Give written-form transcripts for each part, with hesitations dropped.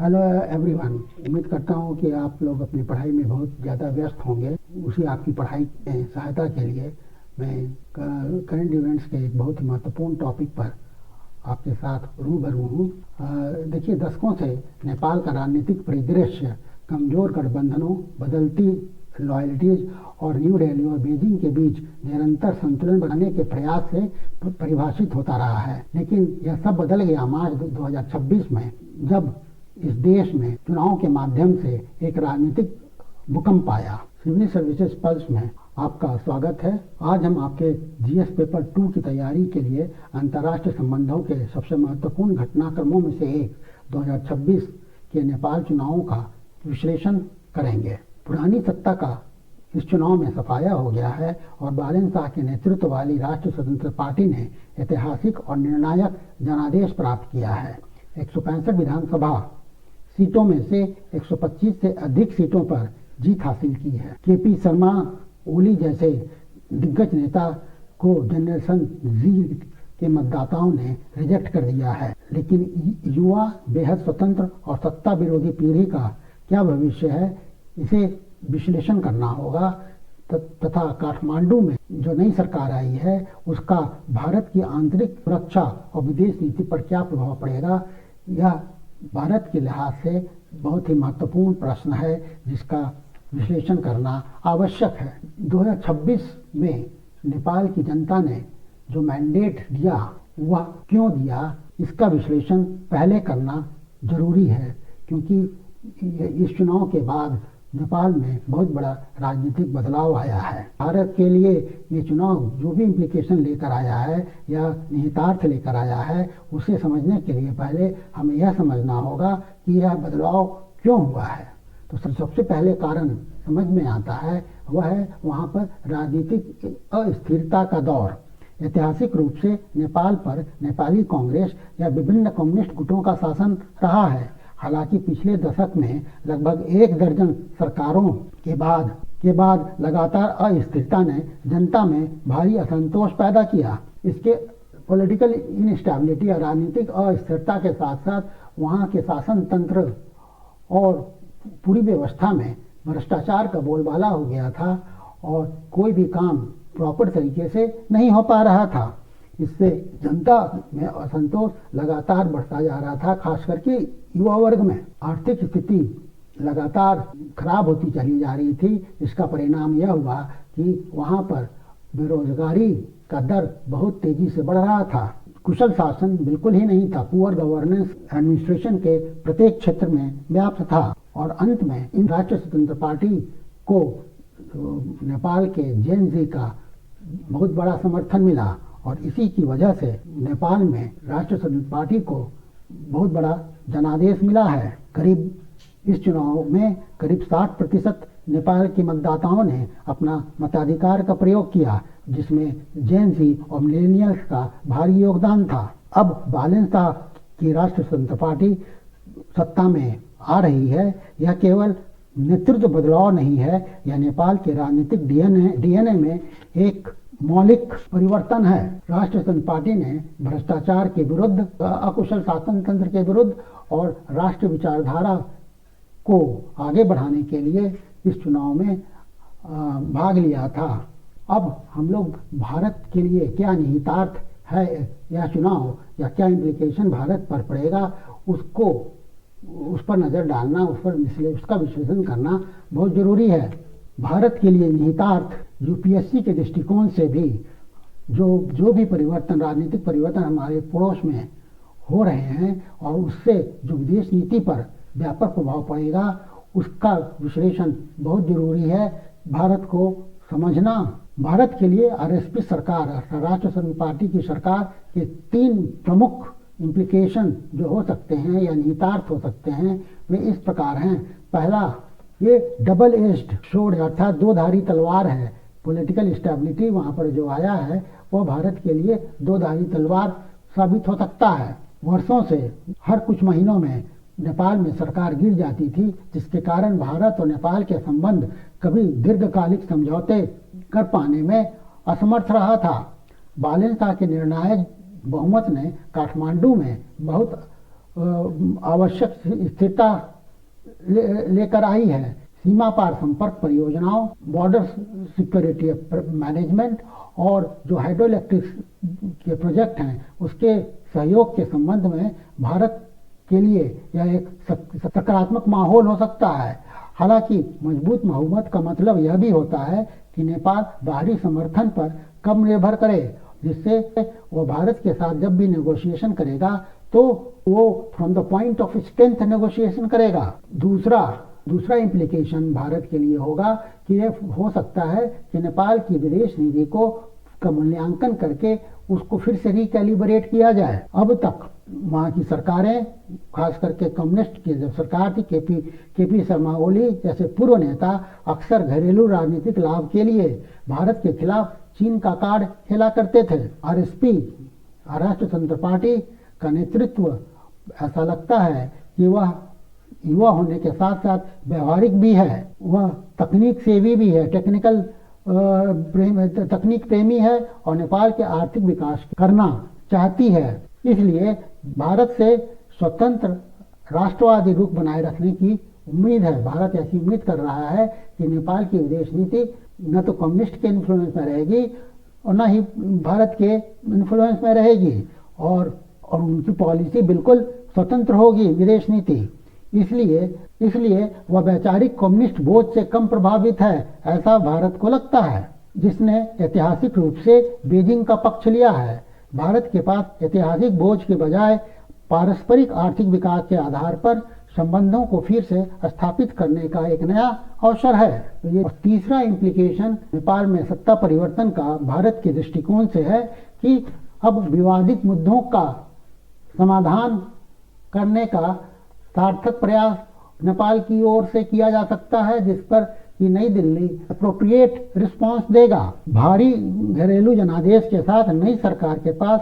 Hello everyone. उम्मीद करता हूँ कि आप लोग अपनी पढ़ाई में बहुत ज़्यादा व्यस्त होंगे। उसी आपकी पढ़ाई में सहायता के लिए मैं करंट इवेंट्स के एक बहुत ही महत्वपूर्ण टॉपिक पर आपके साथ रूबरू हूँ। देखिए, दशकों से नेपाल का राजनीतिक परिदृश्य कमज़ोर गठबंधनों, बदलती लॉयल्टीज और न्यू दिल्ली और बीजिंग के बीच निरंतर संतुलन बनाने के प्रयास से परिभाषित होता रहा है। लेकिन यह सब बदल गया मार्च 2026 में, जब इस देश में चुनाव के माध्यम से एक राजनीतिक भूकंप आया। सिविल सर्विसेज पल्स में आपका स्वागत है। आज हम आपके जीएस पेपर 2 की तैयारी के लिए अंतर्राष्ट्रीय संबंधों के सबसे महत्वपूर्ण घटनाक्रमों में से एक 2026 के नेपाल चुनावों का विश्लेषण करेंगे। पुरानी सत्ता का इस चुनाव में सफाया हो गया है और बालन शाह के नेतृत्व वाली राष्ट्रीय स्वतंत्र पार्टी ने ऐतिहासिक और निर्णायक जनादेश प्राप्त किया है। 165 विधानसभा सीटों में से 125 से अधिक सीटों पर जीत हासिल की है। केपी शर्मा ओली जैसे दिग्गज नेता को जनरेशन जी के मतदाताओं ने रिजेक्ट कर दिया है। लेकिन युवा बेहद स्वतंत्र और सत्ता विरोधी पीढ़ी का क्या भविष्य है, इसे विश्लेषण करना होगा। तथा काठमांडू में जो नई सरकार आई है उसका भारत की आंतरिक सुरक्षा और विदेश नीति पर क्या प्रभाव पड़ेगा, यह भारत के लिहाज से बहुत ही महत्वपूर्ण प्रश्न है जिसका विश्लेषण करना आवश्यक है। 2026 में नेपाल की जनता ने जो मैंडेट दिया वह क्यों दिया, इसका विश्लेषण पहले करना जरूरी है, क्योंकि इस चुनाव के बाद नेपाल में बहुत बड़ा राजनीतिक बदलाव आया है। भारत के लिए ये चुनाव जो भी इम्प्लीकेशन लेकर आया है या निहितार्थ लेकर आया है, उसे समझने के लिए पहले हमें यह समझना होगा कि यह बदलाव क्यों हुआ है। तो सबसे पहले कारण समझ में आता है वह है वहाँ पर राजनीतिक अस्थिरता का दौर। ऐतिहासिक रूप से नेपाल पर नेपाली कांग्रेस या विभिन्न कम्युनिस्ट गुटों का शासन रहा है। हालांकि पिछले दशक में लगभग 1 दर्जन सरकारों के बाद लगातार अस्थिरता ने जनता में भारी असंतोष पैदा किया। इसके पॉलिटिकल इनस्टेबिलिटी और राजनीतिक अस्थिरता के साथ साथ वहाँ के शासन तंत्र और पूरी व्यवस्था में भ्रष्टाचार का बोलबाला हो गया था और कोई भी काम प्रॉपर तरीके से नहीं हो पा रहा था। इससे जनता में असंतोष लगातार बढ़ता जा रहा था, खास करके युवा वर्ग में। आर्थिक स्थिति लगातार खराब होती चली जा रही थी। इसका परिणाम यह हुआ कि वहाँ पर बेरोजगारी का दर बहुत तेजी से बढ़ रहा था। कुशल शासन बिल्कुल ही नहीं था। पुअर गवर्नेंस एडमिनिस्ट्रेशन के प्रत्येक क्षेत्र में व्याप्त था और अंत में इन राष्ट्रीय स्वतंत्र पार्टी को नेपाल के जेएनजी का बहुत बड़ा समर्थन मिला और इसी की वजह से नेपाल में राष्ट्रीय स्वतंत्र पार्टी को बहुत बड़ा जनादेश मिला है। इस चुनाव में करीब 60% नेपाल के मतदाताओं ने अपना मताधिकार का प्रयोग किया, जिसमें जेएनजी और मिलेनियल्स का भारी योगदान था। अब बालन शाह की राष्ट्रीय स्वतंत्र पार्टी सत्ता में आ रही है। यह केवल नेतृत्व बदलाव नहीं है, यह नेपाल के राजनीतिक डीएनए में एक मौलिक परिवर्तन है। राष्ट्रीय स्वतंत्र पार्टी ने भ्रष्टाचार के विरुद्ध, अकुशल शासन तंत्र के विरुद्ध और राष्ट्रीय विचारधारा को आगे बढ़ाने के लिए इस चुनाव में भाग लिया था। अब हम लोग भारत के लिए क्या निहितार्थ है यह चुनाव या क्या इम्प्लीकेशन भारत पर पड़ेगा, उस पर नज़र डालना, उसका विश्लेषण करना बहुत ज़रूरी है। भारत के लिए निहितार्थ यूपीएससी के दृष्टिकोण से भी जो भी परिवर्तन, राजनीतिक परिवर्तन हमारे पड़ोस में हो रहे हैं और उससे जो विदेश नीति पर व्यापक प्रभाव पड़ेगा, उसका विश्लेषण बहुत जरूरी है। भारत को समझना, भारत के लिए आरएसपी सरकार, राष्ट्रीय स्वतंत्र पार्टी की सरकार के 3 प्रमुख इम्प्लीकेशन जो हो सकते हैं या निहितार्थ हो सकते हैं वे इस प्रकार हैं। पहला, ये डबल एज्ड स्वॉर्ड अर्थात 2-धारी तलवार है। पॉलिटिकल स्टेबिलिटी वहाँ पर जो आया है वह भारत के लिए 2-धारी तलवार साबित हो सकता है। वर्षों से हर कुछ महीनों में नेपाल में सरकार गिर जाती थी, जिसके कारण भारत और नेपाल के संबंध कभी दीर्घकालिक समझौते कर पाने में असमर्थ रहा था। बालन शाह के निर्णायक बहुमत ने काठमांडू में बहुत आवश्यक स्थिरता लेकर आई है। सीमा पार संपर्क परियोजनाओं, बॉर्डर सिक्योरिटी मैनेजमेंट और जो हाइड्रो इलेक्ट्रिक के प्रोजेक्ट हैं उसके सहयोग के संबंध में भारत के लिए यह एक सकारात्मक माहौल हो सकता है। हालांकि मजबूत बहुमत का मतलब यह भी होता है कि नेपाल बाहरी समर्थन पर कम निर्भर करे, जिससे वह भारत के साथ जब भी नेगोशिएशन करेगा तो वो from the point of strength negotiation करेगा। दूसरा इम्प्लीकेशन भारत के लिए होगा कि यह हो सकता है कि नेपाल की विदेश नीति का मूल्यांकन करके उसको फिर से रिकैलिब्रेट किया जाए। अब तक वहाँ की सरकारें, खास करके कम्युनिस्ट की जब सरकार थी, केपी शर्मा ओली जैसे पूर्व नेता अक्सर घरेलू राजनीतिक लाभ के लिए भारत के खिलाफ चीन का कार्ड खेला करते थे। आरएसपी, राष्ट्रीय स्वतंत्र पार्टी का नेतृत्व ऐसा लगता है कि वह युवा होने के साथ साथ व्यवहारिक भी है, वह तकनीक सेवी भी है, तकनीक प्रेमी है और नेपाल के आर्थिक विकास करना चाहती है। इसलिए भारत से स्वतंत्र राष्ट्रवादी रुख बनाए रखने की उम्मीद है। भारत ऐसी उम्मीद कर रहा है कि नेपाल की विदेश नीति न तो कम्युनिस्ट के इन्फ्लुएंस में रहेगी और न ही भारत के इन्फ्लुएंस में रहेगी, और उनकी पॉलिसी बिल्कुल स्वतंत्र होगी विदेश नीति। इसलिए वह वैचारिक कम्युनिस्ट बोझ से कम प्रभावित है, ऐसा भारत को लगता है, जिसने ऐतिहासिक रूप से बीजिंग का पक्ष लिया है। भारत के पास ऐतिहासिक बोझ के बजाय पारस्परिक आर्थिक विकास के आधार पर संबंधों को फिर से स्थापित करने का एक नया अवसर है। तो ये तीसरा इम्प्लीकेशन नेपाल में सत्ता परिवर्तन का भारत के दृष्टिकोण से है कि अब विवादित मुद्दों का समाधान करने का सार्थक प्रयास नेपाल की ओर से किया जा सकता है, जिस पर कि नई दिल्ली अप्रोप्रिएट रिस्पांस देगा। भारी घरेलू जनादेश के साथ नई सरकार के पास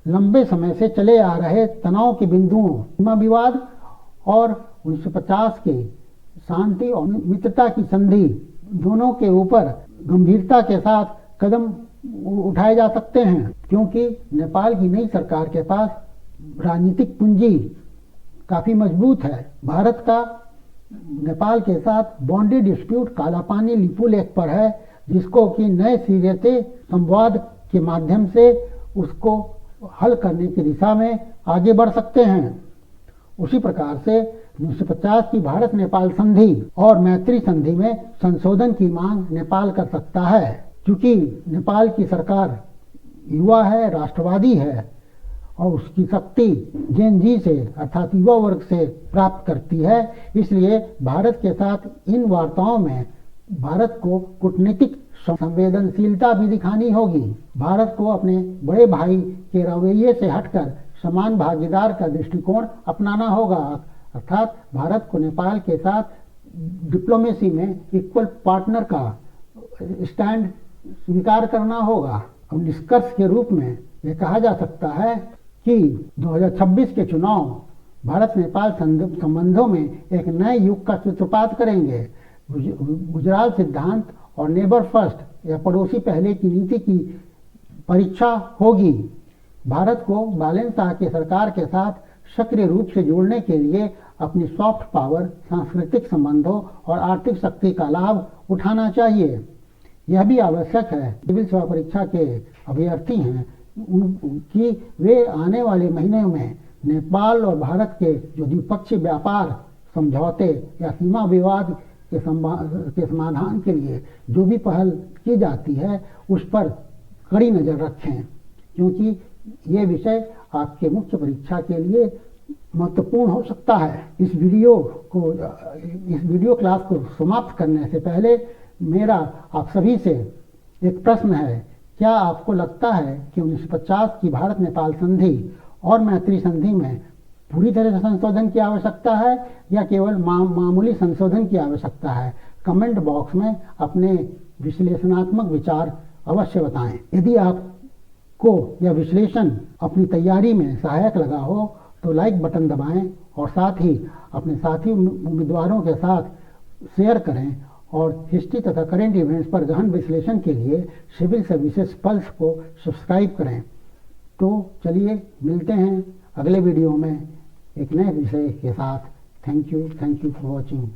लंबे समय से चले आ रहे तनाव के बिंदुओं, सीमा विवाद और 1950 के शांति और मित्रता की संधि, दोनों के ऊपर गंभीरता के साथ कदम उठाए जा सकते हैं, क्योंकि नेपाल की नई सरकार के पास राजनीतिक पूंजी काफी मजबूत है। भारत का नेपाल के साथ बॉन्डी डिस्प्यूट कालापानी लिपुलेख पर है, जिसको कि नए सिरे से संवाद के माध्यम से उसको हल करने की दिशा में आगे बढ़ सकते हैं। उसी प्रकार से 1950 की भारत नेपाल संधि और मैत्री संधि में संशोधन की मांग नेपाल कर सकता है, क्योंकि नेपाल की सरकार युवा है, राष्ट्रवादी है और उसकी शक्ति जेन जी से अर्थात युवा वर्ग से प्राप्त करती है। इसलिए भारत के साथ इन वार्ताओं में भारत को कूटनीतिक संवेदनशीलता भी दिखानी होगी। भारत को अपने बड़े भाई के रवैये से हटकर समान भागीदार का दृष्टिकोण अपनाना होगा, अर्थात भारत को नेपाल के साथ डिप्लोमेसी में इक्वल पार्टनर का स्टैंड स्वीकार करना होगा। अब निष्कर्ष के रूप में यह कहा जा सकता है कि 2026 के चुनाव भारत नेपाल संबंधों में एक नए युग का सूत्रपात करेंगे। गुजराल सिद्धांत और नेबर फर्स्ट या पड़ोसी पहले की नीति की परीक्षा होगी। भारत को बालेन शाह की सरकार के साथ सक्रिय रूप से जोड़ने के लिए अपनी सॉफ्ट पावर, सांस्कृतिक संबंधों और आर्थिक शक्ति का लाभ उठाना चाहिए। यह भी आवश्यक है सिविल सेवा परीक्षा के अभ्यर्थी हैं कि वे आने वाले महीनों में नेपाल और भारत के जो द्विपक्षीय व्यापार समझौते या सीमा विवाद के समाधान के लिए जो भी पहल की जाती है उस पर कड़ी नज़र रखें, क्योंकि ये विषय आपके मुख्य परीक्षा के लिए महत्वपूर्ण हो सकता है। इस वीडियो क्लास को समाप्त करने से पहले मेरा आप सभी से एक प्रश्न है, क्या आपको लगता है कि 1950 की भारत नेपाल संधि और मैत्री संधि में पूरी तरह से संशोधन की आवश्यकता है या केवल मामूली संशोधन की आवश्यकता है? कमेंट बॉक्स में अपने विश्लेषणात्मक विचार अवश्य बताएं। यदि आपको यह विश्लेषण अपनी तैयारी में सहायक लगा हो तो लाइक बटन दबाएं और साथ ही अपने साथी उम्मीदवारों के साथ शेयर करें और हिस्ट्री तथा करेंट इवेंट्स पर गहन विश्लेषण के लिए सिविल सर्विसेज पल्स को सब्सक्राइब करें। तो चलिए मिलते हैं अगले वीडियो में एक नए विषय के साथ। Thank you for watching.